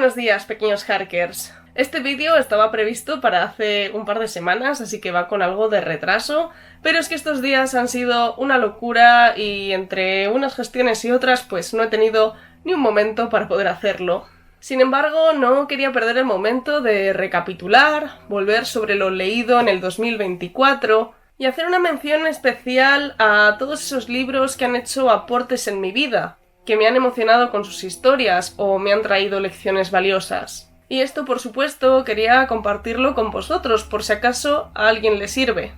Buenos días, pequeños hackers. Este vídeo estaba previsto para hace un par de semanas, así que va con algo de retraso, pero es que estos días han sido una locura y entre unas gestiones y otras pues no he tenido ni un momento para poder hacerlo. Sin embargo, no quería perder el momento de recapitular, volver sobre lo leído en el 2024 y hacer una mención especial a todos esos libros que han hecho aportes en mi vida, que me han emocionado con sus historias o me han traído lecciones valiosas. Y esto, por supuesto, quería compartirlo con vosotros, por si acaso a alguien le sirve.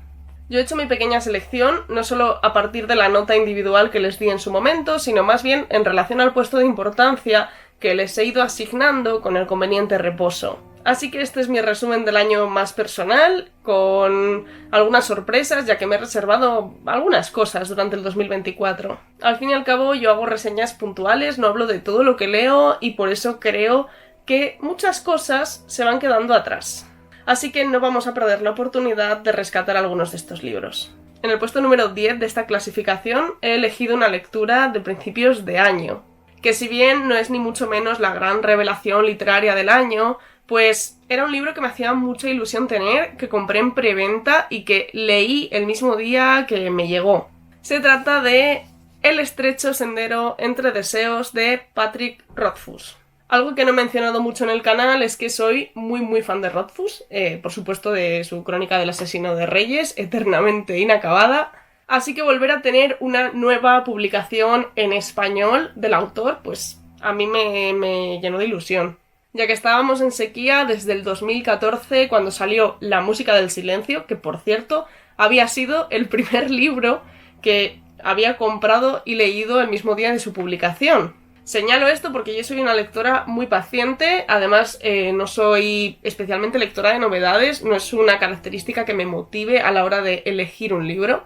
Yo he hecho mi pequeña selección, no solo a partir de la nota individual que les di en su momento, sino más bien en relación al puesto de importancia que les he ido asignando con el conveniente reposo. Así que este es mi resumen del año más personal, con algunas sorpresas, ya que me he reservado algunas cosas durante el 2024. Al fin y al cabo, yo hago reseñas puntuales, no hablo de todo lo que leo, y por eso creo que muchas cosas se van quedando atrás. Así que no vamos a perder la oportunidad de rescatar algunos de estos libros. En el puesto número 10 de esta clasificación he elegido una lectura de principios de año, que si bien no es ni mucho menos la gran revelación literaria del año, pues era un libro que me hacía mucha ilusión tener, que compré en preventa y que leí el mismo día que me llegó. Se trata de El estrecho sendero entre deseos de Patrick Rothfuss. Algo que no he mencionado mucho en el canal es que soy muy fan de Rothfuss, por supuesto de su Crónica del asesino de reyes, eternamente inacabada. Así que volver a tener una nueva publicación en español del autor, pues a mí me llenó de ilusión. Ya que estábamos en sequía desde el 2014 cuando salió La música del silencio, que por cierto había sido el primer libro que había comprado y leído el mismo día de su publicación. Señalo esto porque yo soy una lectora muy paciente, además no soy especialmente lectora de novedades, no es una característica que me motive a la hora de elegir un libro.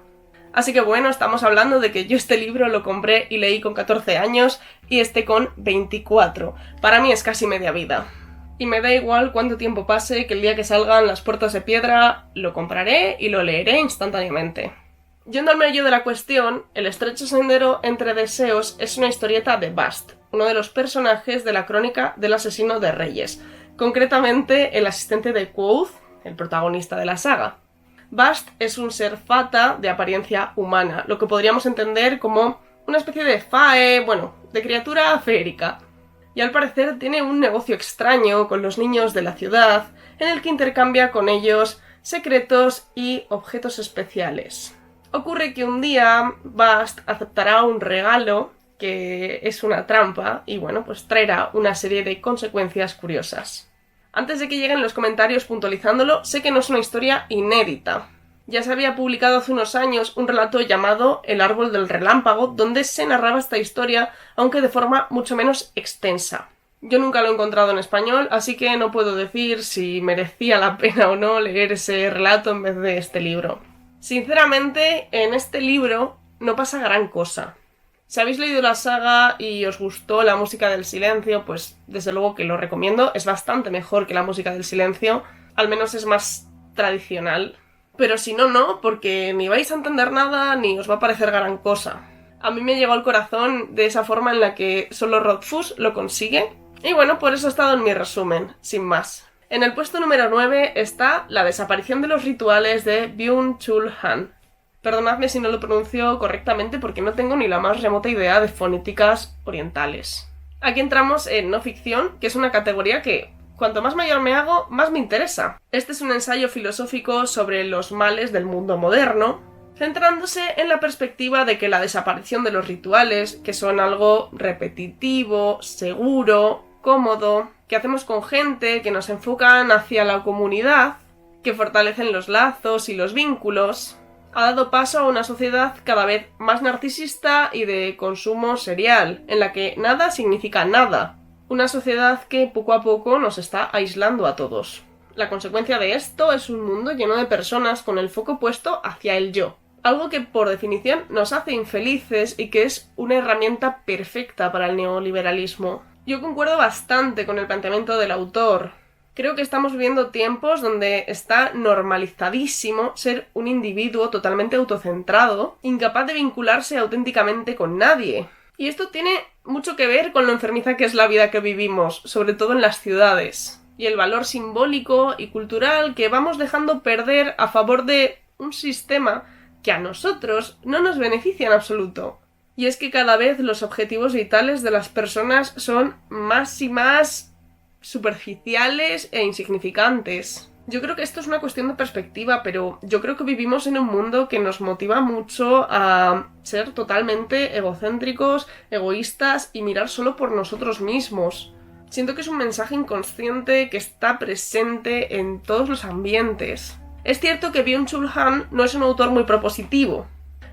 Así que bueno, estamos hablando de que yo este libro lo compré y leí con 14 años y este con 24. Para mí es casi media vida. Y me da igual cuánto tiempo pase, que el día que salgan Las puertas de piedra lo compraré y lo leeré instantáneamente. Yendo al meollo de la cuestión, El estrecho sendero entre deseos es una historieta de Bast, uno de los personajes de la Crónica del asesino de reyes, concretamente el asistente de Quoth, el protagonista de la saga. Bast es un ser fata de apariencia humana, lo que podríamos entender como una especie de fae, de criatura feérica. Y al parecer tiene un negocio extraño con los niños de la ciudad, en el que intercambia con ellos secretos y objetos especiales. Ocurre que un día Bast aceptará un regalo que es una trampa y pues traerá una serie de consecuencias curiosas. Antes de que lleguen los comentarios puntualizándolo, sé que no es una historia inédita. Ya se había publicado hace unos años un relato llamado El árbol del relámpago, donde se narraba esta historia, aunque de forma mucho menos extensa. Yo nunca lo he encontrado en español, así que no puedo decir si merecía la pena o no leer ese relato en vez de este libro. Sinceramente, en este libro no pasa gran cosa. Si habéis leído la saga y os gustó La música del silencio, pues desde luego que lo recomiendo. Es bastante mejor que La música del silencio, al menos es más tradicional. Pero si no, porque ni vais a entender nada ni os va a parecer gran cosa. A mí me llegó al corazón de esa forma en la que solo Rothfuss lo consigue. Y por eso ha estado en mi resumen, sin más. En el puesto número 9 está La desaparición de los rituales de Byung-Chul Han. Perdonadme si no lo pronuncio correctamente porque no tengo ni la más remota idea de fonéticas orientales. Aquí entramos en no ficción, que es una categoría que cuanto más mayor me hago, más me interesa. Este es un ensayo filosófico sobre los males del mundo moderno, centrándose en la perspectiva de que la desaparición de los rituales, que son algo repetitivo, seguro, cómodo, que hacemos con gente, que nos enfocan hacia la comunidad, que fortalecen los lazos y los vínculos, ha dado paso a una sociedad cada vez más narcisista y de consumo serial, en la que nada significa nada. Una sociedad que poco a poco nos está aislando a todos. La consecuencia de esto es un mundo lleno de personas con el foco puesto hacia el yo. Algo que por definición nos hace infelices y que es una herramienta perfecta para el neoliberalismo. Yo concuerdo bastante con el planteamiento del autor. Creo que estamos viviendo tiempos donde está normalizadísimo ser un individuo totalmente autocentrado, incapaz de vincularse auténticamente con nadie. Y esto tiene mucho que ver con lo enfermiza que es la vida que vivimos, sobre todo en las ciudades, y el valor simbólico y cultural que vamos dejando perder a favor de un sistema que a nosotros no nos beneficia en absoluto. Y es que cada vez los objetivos vitales de las personas son más y más superficiales e insignificantes. Yo creo que esto es una cuestión de perspectiva, pero yo creo que vivimos en un mundo que nos motiva mucho a ser totalmente egocéntricos, egoístas y mirar solo por nosotros mismos. Siento que es un mensaje inconsciente que está presente en todos los ambientes. Es cierto que Byung-Chul Han no es un autor muy propositivo.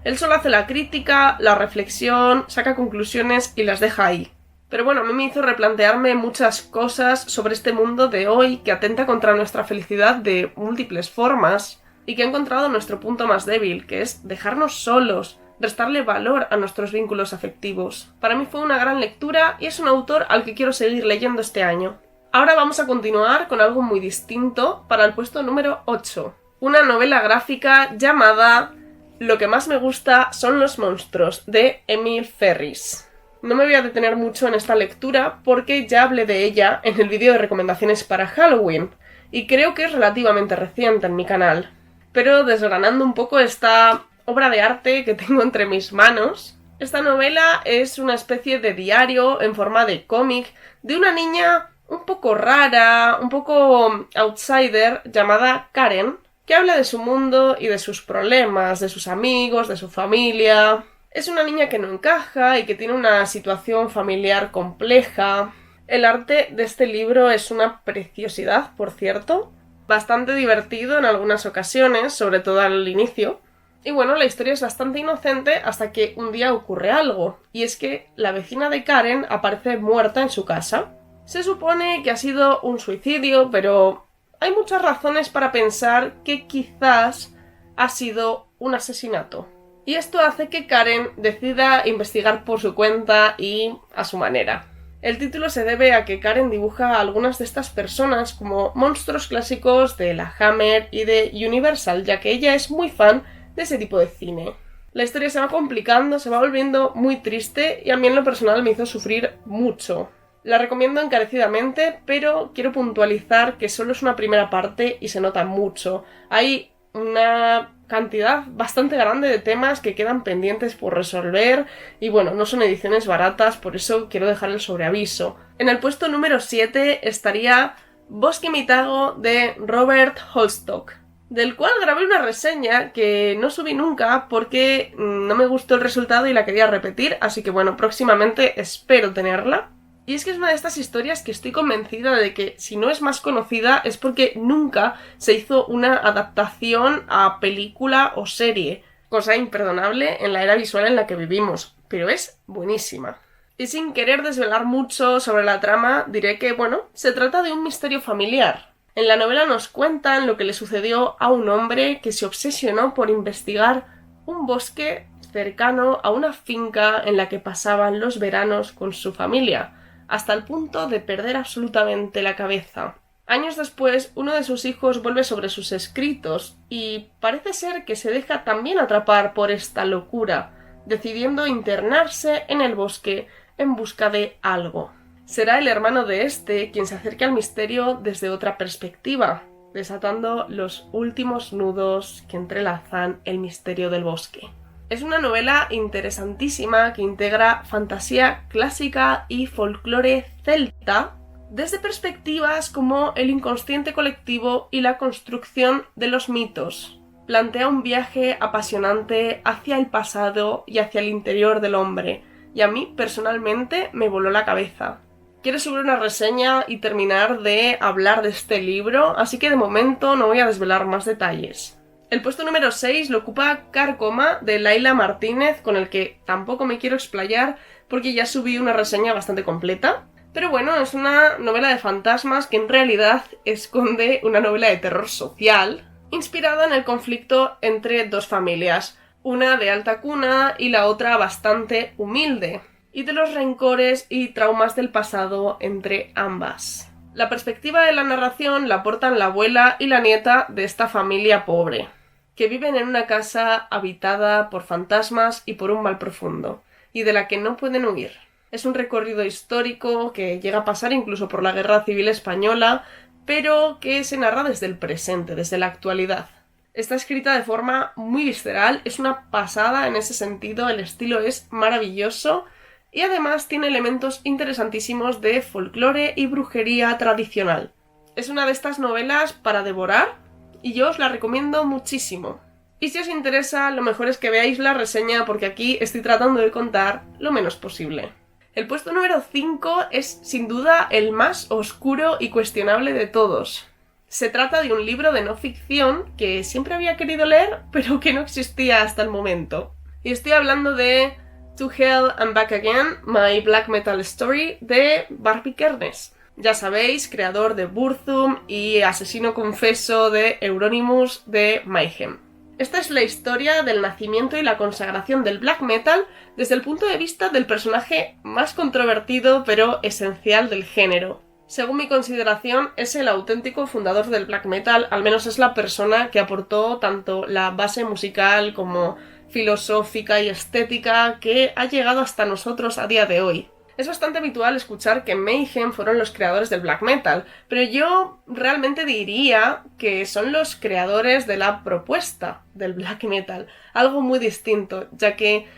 Él solo hace la crítica, la reflexión, saca conclusiones y las deja ahí. Pero bueno, a mí me hizo replantearme muchas cosas sobre este mundo de hoy que atenta contra nuestra felicidad de múltiples formas y que ha encontrado nuestro punto más débil, que es dejarnos solos, restarle valor a nuestros vínculos afectivos. Para mí fue una gran lectura y es un autor al que quiero seguir leyendo este año. Ahora vamos a continuar con algo muy distinto para el puesto número 8. Una novela gráfica llamada Lo que más me gusta son los monstruos, de Emil Ferris. No me voy a detener mucho en esta lectura porque ya hablé de ella en el vídeo de recomendaciones para Halloween y creo que es relativamente reciente en mi canal. Pero desgranando un poco esta obra de arte que tengo entre mis manos, esta novela es una especie de diario en forma de cómic de una niña un poco rara, un poco outsider llamada Karen, que habla de su mundo y de sus problemas, de sus amigos, de su familia. Es una niña que no encaja y que tiene una situación familiar compleja. El arte de este libro es una preciosidad, por cierto. Bastante divertido en algunas ocasiones, sobre todo al inicio. Y bueno, la historia es bastante inocente hasta que un día ocurre algo. Y es que la vecina de Karen aparece muerta en su casa. Se supone que ha sido un suicidio, pero hay muchas razones para pensar que quizás ha sido un asesinato. Y esto hace que Karen decida investigar por su cuenta y a su manera. El título se debe a que Karen dibuja a algunas de estas personas como monstruos clásicos de la Hammer y de Universal, ya que ella es muy fan de ese tipo de cine. La historia se va complicando, se va volviendo muy triste y a mí en lo personal me hizo sufrir mucho. La recomiendo encarecidamente, pero quiero puntualizar que solo es una primera parte y se nota mucho. Hay una cantidad bastante grande de temas que quedan pendientes por resolver y bueno, no son ediciones baratas, por eso quiero dejar el sobreaviso. En el puesto número 7 estaría Bosque Mitago de Robert Holstock, del cual grabé una reseña que no subí nunca porque no me gustó el resultado y la quería repetir, así que bueno, próximamente espero tenerla. Y es que es una de estas historias que estoy convencida de que si no es más conocida es porque nunca se hizo una adaptación a película o serie, cosa imperdonable en la era visual en la que vivimos, pero es buenísima. Y sin querer desvelar mucho sobre la trama, diré que, bueno, se trata de un misterio familiar. En la novela nos cuentan lo que le sucedió a un hombre que se obsesionó por investigar un bosque cercano a una finca en la que pasaban los veranos con su familia, hasta el punto de perder absolutamente la cabeza. Años después, uno de sus hijos vuelve sobre sus escritos y parece ser que se deja también atrapar por esta locura, decidiendo internarse en el bosque en busca de algo. Será el hermano de este quien se acerque al misterio desde otra perspectiva, desatando los últimos nudos que entrelazan el misterio del bosque. Es una novela interesantísima que integra fantasía clásica y folclore celta desde perspectivas como el inconsciente colectivo y la construcción de los mitos. Plantea un viaje apasionante hacia el pasado y hacia el interior del hombre, y a mí personalmente me voló la cabeza. Quiero subir una reseña y terminar de hablar de este libro, así que de momento no voy a desvelar más detalles. El puesto número 6 lo ocupa Carcoma, de Laila Martínez, con el que tampoco me quiero explayar porque ya subí una reseña bastante completa. Pero bueno, es una novela de fantasmas que en realidad esconde una novela de terror social, inspirada en el conflicto entre dos familias, una de alta cuna y la otra bastante humilde, y de los rencores y traumas del pasado entre ambas. La perspectiva de la narración la aportan la abuela y la nieta de esta familia pobre, que viven en una casa habitada por fantasmas y por un mal profundo. y de la que no pueden huir. Es un recorrido histórico que llega a pasar incluso por la Guerra Civil Española, pero que se narra desde el presente, desde la actualidad. Está escrita de forma muy visceral, es una pasada en ese sentido, el estilo es maravilloso y además tiene elementos interesantísimos de folclore y brujería tradicional. Es una de estas novelas para devorar y yo os la recomiendo muchísimo. Y si os interesa, lo mejor es que veáis la reseña porque aquí estoy tratando de contar lo menos posible. El puesto número 5 es sin duda el más oscuro y cuestionable de todos. Se trata de un libro de no ficción que siempre había querido leer, pero que no existía hasta el momento. Y estoy hablando de To Hell and Back Again, My Black Metal Story, de Barbie Kernes. Ya sabéis, creador de Burzum y asesino confeso de Euronymous de Mayhem. Esta es la historia del nacimiento y la consagración del black metal desde el punto de vista del personaje más controvertido pero esencial del género. Según mi consideración, es el auténtico fundador del black metal, al menos es la persona que aportó tanto la base musical como filosófica y estética que ha llegado hasta nosotros a día de hoy. Es bastante habitual escuchar que Mayhem fueron los creadores del black metal, pero yo realmente diría que son los creadores de la propuesta del black metal, algo muy distinto, ya que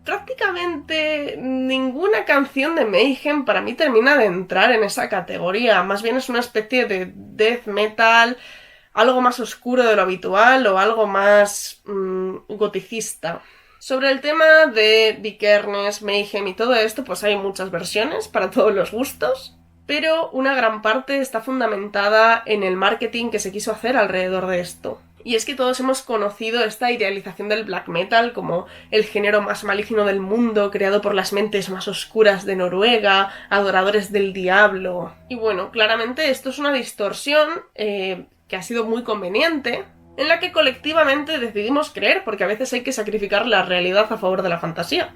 prácticamente ninguna canción de Mayhem para mí termina de entrar en esa categoría. Más bien es una especie de death metal, algo más oscuro de lo habitual o algo más goticista. Sobre el tema de Vikernes, Mayhem y todo esto, pues hay muchas versiones para todos los gustos, pero una gran parte está fundamentada en el marketing que se quiso hacer alrededor de esto. Y es que todos hemos conocido esta idealización del black metal como el género más maligno del mundo, creado por las mentes más oscuras de Noruega, adoradores del diablo. Y bueno, claramente esto es una distorsión que ha sido muy conveniente, en la que colectivamente decidimos creer, porque a veces hay que sacrificar la realidad a favor de la fantasía.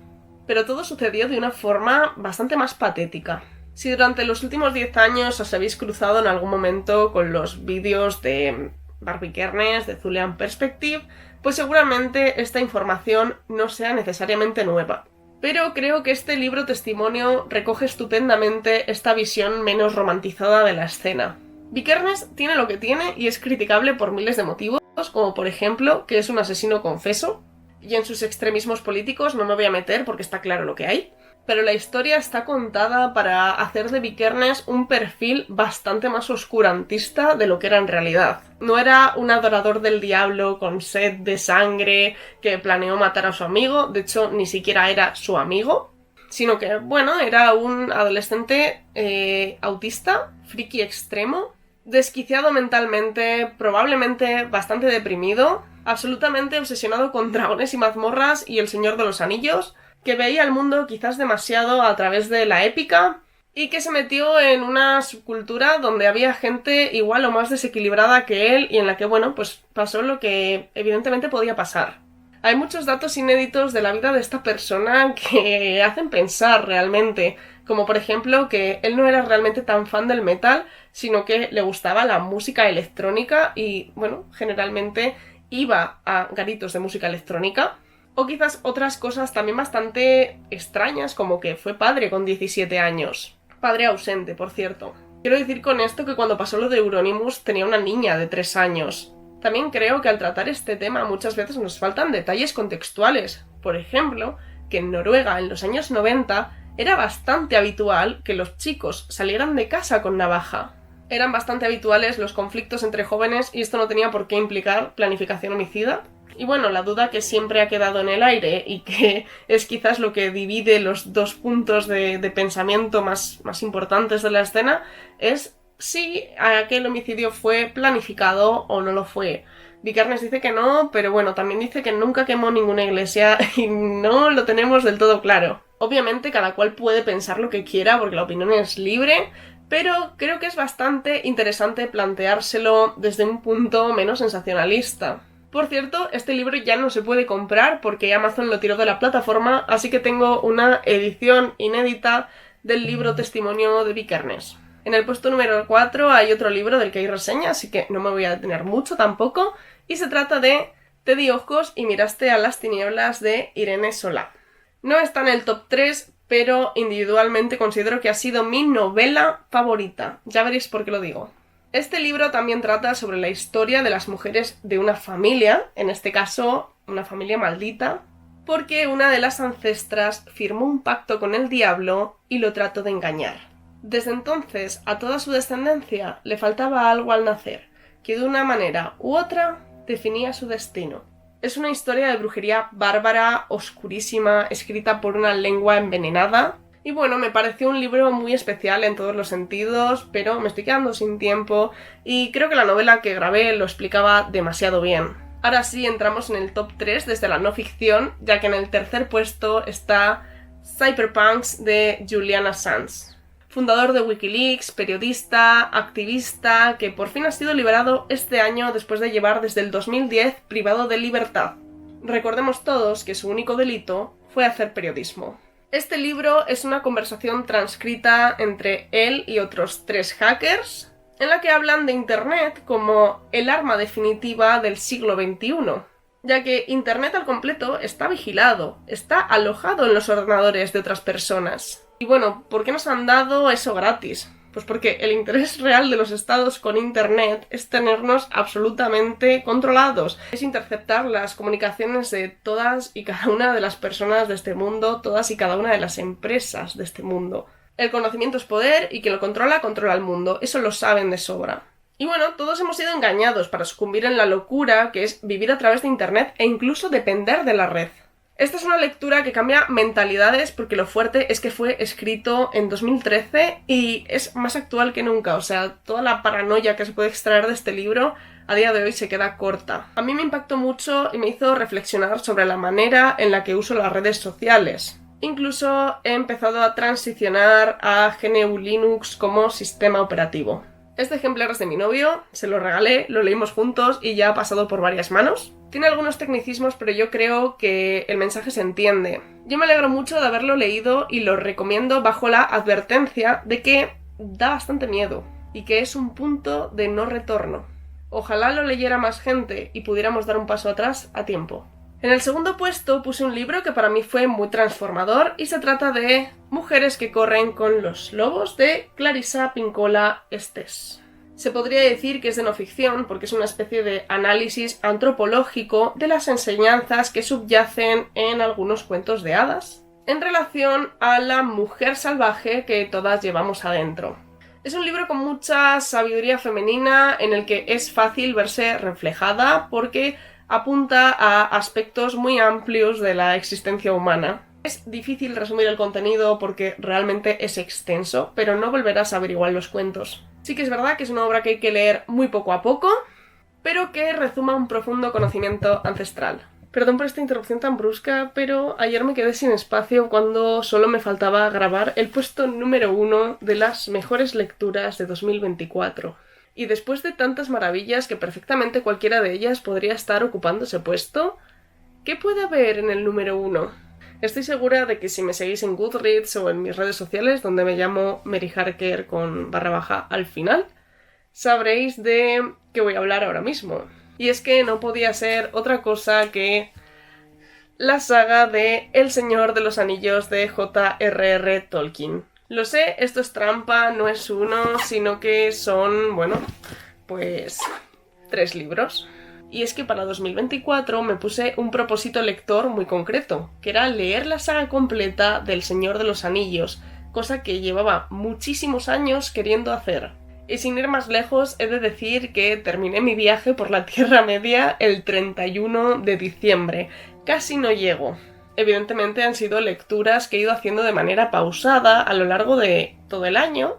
Pero todo sucedió de una forma bastante más patética. Si durante los últimos 10 años os habéis cruzado en algún momento con los vídeos de Barbie Kernes, de Thulean Perspective, pues seguramente esta información no sea necesariamente nueva. Pero creo que este libro testimonio recoge estupendamente esta visión menos romantizada de la escena. Vikernes tiene lo que tiene y es criticable por miles de motivos, como por ejemplo que es un asesino confeso, y en sus extremismos políticos no me voy a meter porque está claro lo que hay, pero la historia está contada para hacer de Vikernes un perfil bastante más oscurantista de lo que era en realidad. No era un adorador del diablo con sed de sangre que planeó matar a su amigo, de hecho ni siquiera era su amigo, sino que, bueno, era un adolescente autista, friki extremo, desquiciado mentalmente, probablemente bastante deprimido, absolutamente obsesionado con dragones y mazmorras y el Señor de los Anillos, que veía el mundo quizás demasiado a través de la épica y que se metió en una subcultura donde había gente igual o más desequilibrada que él y en la que, bueno, pues pasó lo que evidentemente podía pasar. Hay muchos datos inéditos de la vida de esta persona que hacen pensar realmente, como por ejemplo que él no era realmente tan fan del metal, sino que le gustaba la música electrónica y, bueno, generalmente iba a garitos de música electrónica. O quizás otras cosas también bastante extrañas, como que fue padre con 17 años. Padre ausente, por cierto. Quiero decir con esto que cuando pasó lo de Euronymous tenía una niña de 3 años. También creo que al tratar este tema muchas veces nos faltan detalles contextuales. Por ejemplo, que en Noruega en los años 90 era bastante habitual que los chicos salieran de casa con navaja. Eran bastante habituales los conflictos entre jóvenes y esto no tenía por qué implicar planificación homicida. Y bueno, la duda que siempre ha quedado en el aire y que es quizás lo que divide los dos puntos de pensamiento más importantes de la escena es si aquel homicidio fue planificado o no lo fue. Vikernes dice que no, pero bueno, también dice que nunca quemó ninguna iglesia y no lo tenemos del todo claro. Obviamente cada cual puede pensar lo que quiera porque la opinión es libre, pero creo que es bastante interesante planteárselo desde un punto menos sensacionalista. Por cierto, este libro ya no se puede comprar porque Amazon lo tiró de la plataforma, así que tengo una edición inédita del libro testimonio de Vikernes. En el puesto número 4 hay otro libro del que hay reseña, así que no me voy a detener mucho tampoco, y se trata de Te di ojos y miraste a las tinieblas de Irene Solá. No está en el top 3, pero individualmente considero que ha sido mi novela favorita. Ya veréis por qué lo digo. Este libro también trata sobre la historia de las mujeres de una familia, en este caso una familia maldita, porque una de las ancestras firmó un pacto con el diablo y lo trató de engañar. Desde entonces, a toda su descendencia le faltaba algo al nacer, que de una manera u otra definía su destino. Es una historia de brujería bárbara, oscurísima, escrita por una lengua envenenada. Y bueno, me pareció un libro muy especial en todos los sentidos, pero me estoy quedando sin tiempo y creo que la novela que grabé lo explicaba demasiado bien. Ahora sí, entramos en el top 3 desde la no ficción, ya que en el tercer puesto está Cyberpunks de Julian Assange, fundador de Wikileaks, periodista, activista, que por fin ha sido liberado este año después de llevar desde el 2010 privado de libertad. Recordemos todos que su único delito fue hacer periodismo. Este libro es una conversación transcrita entre él y otros 3 hackers, en la que hablan de Internet como el arma definitiva del siglo XXI, ya que Internet al completo está vigilado, está alojado en los ordenadores de otras personas. Y bueno, ¿por qué nos han dado eso gratis? Pues porque el interés real de los estados con Internet es tenernos absolutamente controlados. Es interceptar las comunicaciones de todas y cada una de las personas de este mundo, todas y cada una de las empresas de este mundo. El conocimiento es poder y quien lo controla, controla el mundo. Eso lo saben de sobra. Y bueno, todos hemos sido engañados para sucumbir en la locura que es vivir a través de Internet e incluso depender de la red. Esta es una lectura que cambia mentalidades porque lo fuerte es que fue escrito en 2013 y es más actual que nunca. O sea, toda la paranoia que se puede extraer de este libro a día de hoy se queda corta. A mí me impactó mucho y me hizo reflexionar sobre la manera en la que uso las redes sociales. Incluso he empezado a transicionar a GNU Linux como sistema operativo. Este ejemplar es de mi novio, se lo regalé, lo leímos juntos y ya ha pasado por varias manos. Tiene algunos tecnicismos, pero yo creo que el mensaje se entiende. Yo me alegro mucho de haberlo leído y lo recomiendo bajo la advertencia de que da bastante miedo y que es un punto de no retorno. Ojalá lo leyera más gente y pudiéramos dar un paso atrás a tiempo. En el segundo puesto puse un libro que para mí fue muy transformador y se trata de Mujeres que corren con los lobos de Clarissa Pinkola Estés. Se podría decir que es de no ficción porque es una especie de análisis antropológico de las enseñanzas que subyacen en algunos cuentos de hadas en relación a la mujer salvaje que todas llevamos adentro. Es un libro con mucha sabiduría femenina en el que es fácil verse reflejada porque apunta a aspectos muy amplios de la existencia humana. Es difícil resumir el contenido porque realmente es extenso, pero no volverás a ver igual los cuentos. Sí que es verdad que es una obra que hay que leer muy poco a poco, pero que rezuma un profundo conocimiento ancestral. Perdón por esta interrupción tan brusca, pero ayer me quedé sin espacio cuando solo me faltaba grabar el puesto número 1 de las mejores lecturas de 2024. Y después de tantas maravillas que perfectamente cualquiera de ellas podría estar ocupando ese puesto, ¿qué puede haber en el número 1? Estoy segura de que si me seguís en Goodreads o en mis redes sociales, donde me llamo Mary Harker con _ al final, sabréis de qué voy a hablar ahora mismo. Y es que no podía ser otra cosa que la saga de El Señor de los Anillos de J.R.R. Tolkien. Lo sé, esto es trampa, no es uno, sino que son, bueno, pues 3 libros. Y es que para 2024 me puse un propósito lector muy concreto, que era leer la saga completa del Señor de los Anillos, cosa que llevaba muchísimos años queriendo hacer. Y sin ir más lejos, he de decir que terminé mi viaje por la Tierra Media el 31 de diciembre. Casi no llego. Evidentemente han sido lecturas que he ido haciendo de manera pausada a lo largo de todo el año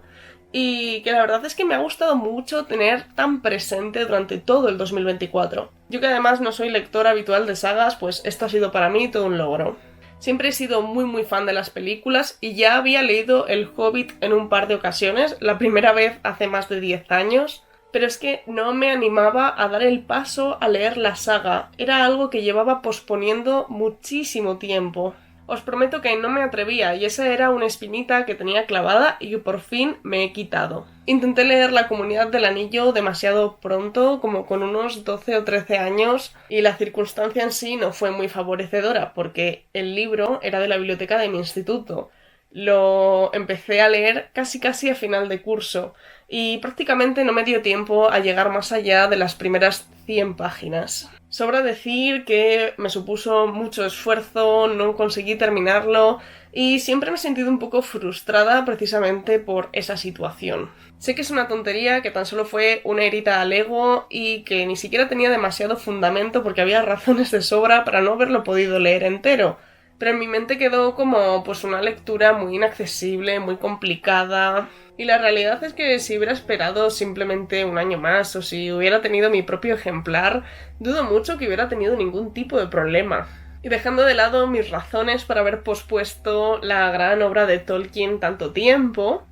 y que la verdad es que me ha gustado mucho tener tan presente durante todo el 2024. Yo que además no soy lectora habitual de sagas, pues esto ha sido para mí todo un logro. Siempre he sido muy fan de las películas y ya había leído El Hobbit en un par de ocasiones, la primera vez hace más de 10 años, pero es que no me animaba a dar el paso a leer la saga. Era algo que llevaba posponiendo muchísimo tiempo. Os prometo que no me atrevía y esa era una espinita que tenía clavada y que por fin me he quitado. Intenté leer La Comunidad del Anillo demasiado pronto, como con unos 12 o 13 años, y la circunstancia en sí no fue muy favorecedora porque el libro era de la biblioteca de mi instituto. Lo empecé a leer casi a final de curso y prácticamente no me dio tiempo a llegar más allá de las primeras 100 páginas. Sobra decir que me supuso mucho esfuerzo, no conseguí terminarlo y siempre me he sentido un poco frustrada precisamente por esa situación. Sé que es una tontería, que tan solo fue una herida al ego y que ni siquiera tenía demasiado fundamento porque había razones de sobra para no haberlo podido leer entero. Pero en mi mente quedó como pues una lectura muy inaccesible, muy complicada. Y la realidad es que si hubiera esperado simplemente un año más o si hubiera tenido mi propio ejemplar, dudo mucho que hubiera tenido ningún tipo de problema. Y dejando de lado mis razones para haber pospuesto la gran obra de Tolkien tanto tiempo,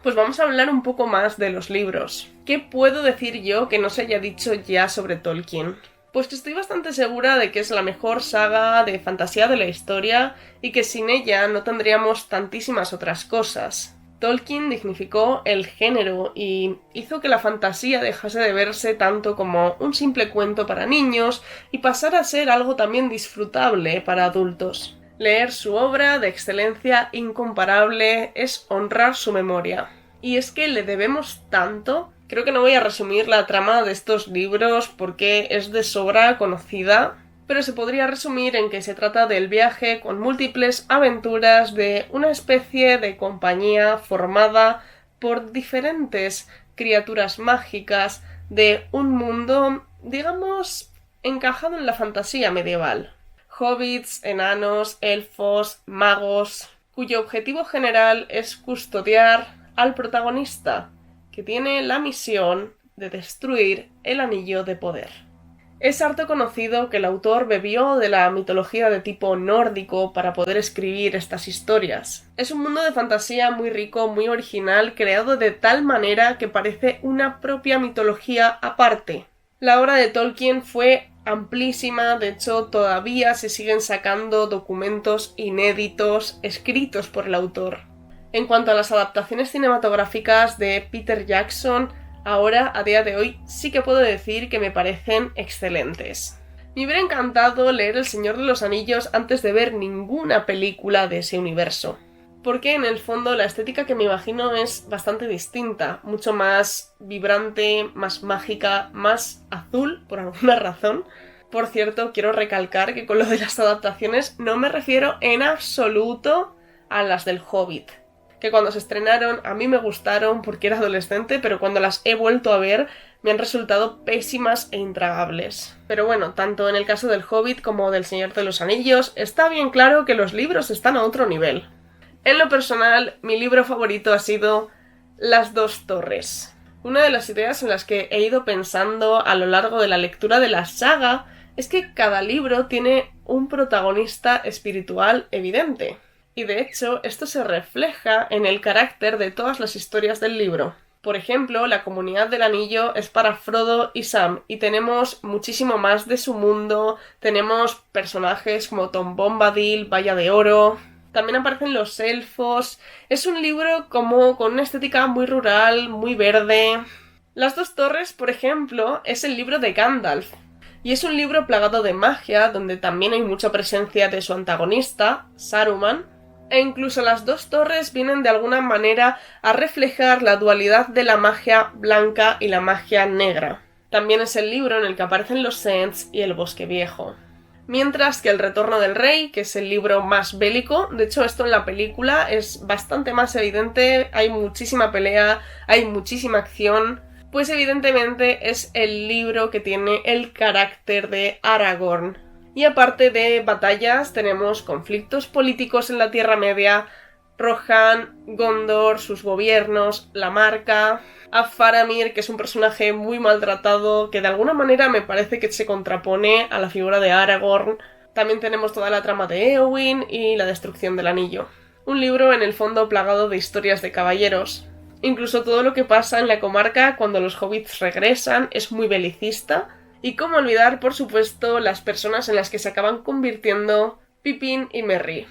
pues vamos a hablar un poco más de los libros. ¿Qué puedo decir yo que no se haya dicho ya sobre Tolkien? Pues que estoy bastante segura de que es la mejor saga de fantasía de la historia y que sin ella no tendríamos tantísimas otras cosas. Tolkien dignificó el género y hizo que la fantasía dejase de verse tanto como un simple cuento para niños y pasara a ser algo también disfrutable para adultos. Leer su obra de excelencia incomparable es honrar su memoria. Y es que le debemos tanto. Creo que no voy a resumir la trama de estos libros porque es de sobra conocida, pero se podría resumir en que se trata del viaje con múltiples aventuras de una especie de compañía formada por diferentes criaturas mágicas de un mundo, digamos, encajado en la fantasía medieval. Hobbits, enanos, elfos, magos, cuyo objetivo general es custodiar al protagonista, que tiene la misión de destruir el anillo de poder. Es harto conocido que el autor bebió de la mitología de tipo nórdico para poder escribir estas historias. Es un mundo de fantasía muy rico, muy original, creado de tal manera que parece una propia mitología aparte. La obra de Tolkien fue amplísima, de hecho todavía se siguen sacando documentos inéditos escritos por el autor. En cuanto a las adaptaciones cinematográficas de Peter Jackson, ahora, a día de hoy, sí que puedo decir que me parecen excelentes. Me hubiera encantado leer El Señor de los Anillos antes de ver ninguna película de ese universo, porque en el fondo la estética que me imagino es bastante distinta, mucho más vibrante, más mágica, más azul, por alguna razón. Por cierto, quiero recalcar que con lo de las adaptaciones no me refiero en absoluto a las del Hobbit, que cuando se estrenaron a mí me gustaron porque era adolescente, pero cuando las he vuelto a ver me han resultado pésimas e intragables. Pero bueno, tanto en el caso del Hobbit como del Señor de los Anillos, está bien claro que los libros están a otro nivel. En lo personal, mi libro favorito ha sido Las dos torres. Una de las ideas en las que he ido pensando a lo largo de la lectura de la saga es que cada libro tiene un protagonista espiritual evidente. Y de hecho, esto se refleja en el carácter de todas las historias del libro. Por ejemplo, La Comunidad del Anillo es para Frodo y Sam, y tenemos muchísimo más de su mundo, tenemos personajes como Tom Bombadil, Valla de Oro, también aparecen los elfos. Es un libro como con una estética muy rural, muy verde. Las dos torres, por ejemplo, es el libro de Gandalf, y es un libro plagado de magia, donde también hay mucha presencia de su antagonista, Saruman. E incluso las dos torres vienen de alguna manera a reflejar la dualidad de la magia blanca y la magia negra. También es el libro en el que aparecen los Ents y el Bosque Viejo. Mientras que El Retorno del Rey, que es el libro más bélico, de hecho esto en la película es bastante más evidente, hay muchísima pelea, hay muchísima acción, pues evidentemente es el libro que tiene el carácter de Aragorn. Y aparte de batallas, tenemos conflictos políticos en la Tierra Media, Rohan, Gondor, sus gobiernos, la Marca, a Faramir, que es un personaje muy maltratado, que de alguna manera me parece que se contrapone a la figura de Aragorn. También tenemos toda la trama de Éowyn y la destrucción del anillo. Un libro en el fondo plagado de historias de caballeros. Incluso todo lo que pasa en la comarca cuando los hobbits regresan es muy belicista. Y cómo olvidar, por supuesto, las personas en las que se acaban convirtiendo Pippin y Merry.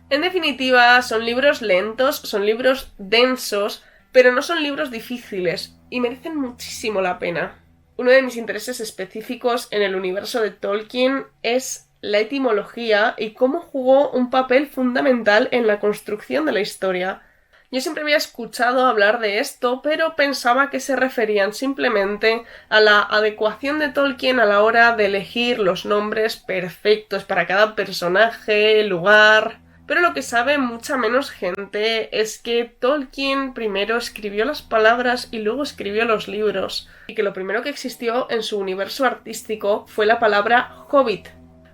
En definitiva, son libros lentos, son libros densos, pero no son libros difíciles y merecen muchísimo la pena. Uno de mis intereses específicos en el universo de Tolkien es la etimología y cómo jugó un papel fundamental en la construcción de la historia. Yo siempre había escuchado hablar de esto, pero pensaba que se referían simplemente a la adecuación de Tolkien a la hora de elegir los nombres perfectos para cada personaje, lugar. Pero lo que sabe mucha menos gente es que Tolkien primero escribió las palabras y luego escribió los libros, y que lo primero que existió en su universo artístico fue la palabra hobbit,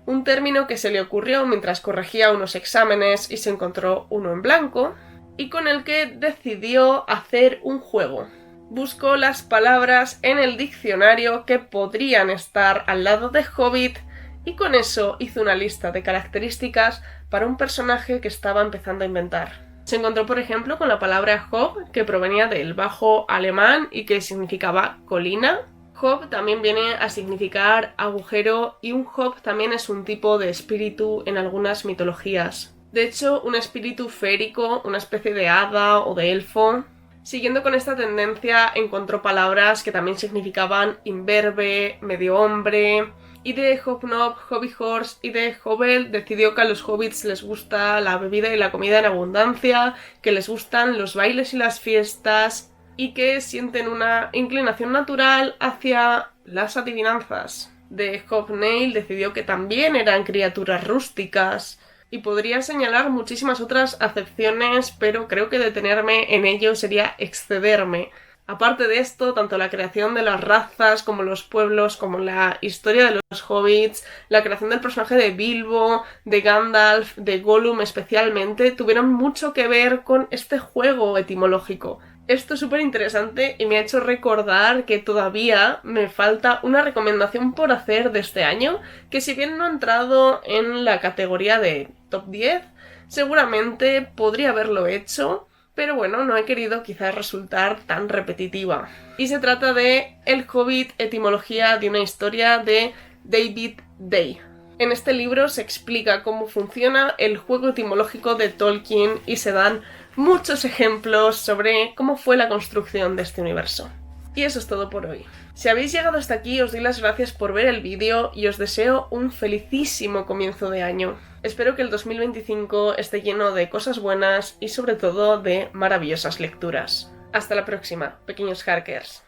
un término que se le ocurrió mientras corregía unos exámenes y se encontró uno en blanco, y con el que decidió hacer un juego. Buscó las palabras en el diccionario que podrían estar al lado de hobbit y con eso hizo una lista de características para un personaje que estaba empezando a inventar. Se encontró, por ejemplo, con la palabra hob, que provenía del bajo alemán y que significaba colina. Hob también viene a significar agujero y un hob también es un tipo de espíritu en algunas mitologías. De hecho, un espíritu férico, una especie de hada o de elfo. Siguiendo con esta tendencia, encontró palabras que también significaban imberbe, medio hombre. Y de Hobnob, Hobbyhorse y de Hobel decidió que a los hobbits les gusta la bebida y la comida en abundancia, que les gustan los bailes y las fiestas y que sienten una inclinación natural hacia las adivinanzas. De Hobnail decidió que también eran criaturas rústicas. Y podría señalar muchísimas otras acepciones, pero creo que detenerme en ello sería excederme. Aparte de esto, tanto la creación de las razas como los pueblos, como la historia de los hobbits, la creación del personaje de Bilbo, de Gandalf, de Gollum especialmente, tuvieron mucho que ver con este juego etimológico. Esto es súper interesante y me ha hecho recordar que todavía me falta una recomendación por hacer de este año, que si bien no ha entrado en la categoría de top 10, seguramente podría haberlo hecho, pero bueno, no he querido quizás resultar tan repetitiva. Y se trata de El Hobbit, etimología de una historia de David Day. En este libro se explica cómo funciona el juego etimológico de Tolkien y se dan muchos ejemplos sobre cómo fue la construcción de este universo. Y eso es todo por hoy. Si habéis llegado hasta aquí, os doy las gracias por ver el vídeo y os deseo un felicísimo comienzo de año. Espero que el 2025 esté lleno de cosas buenas y sobre todo de maravillosas lecturas. Hasta la próxima, pequeños Harkers.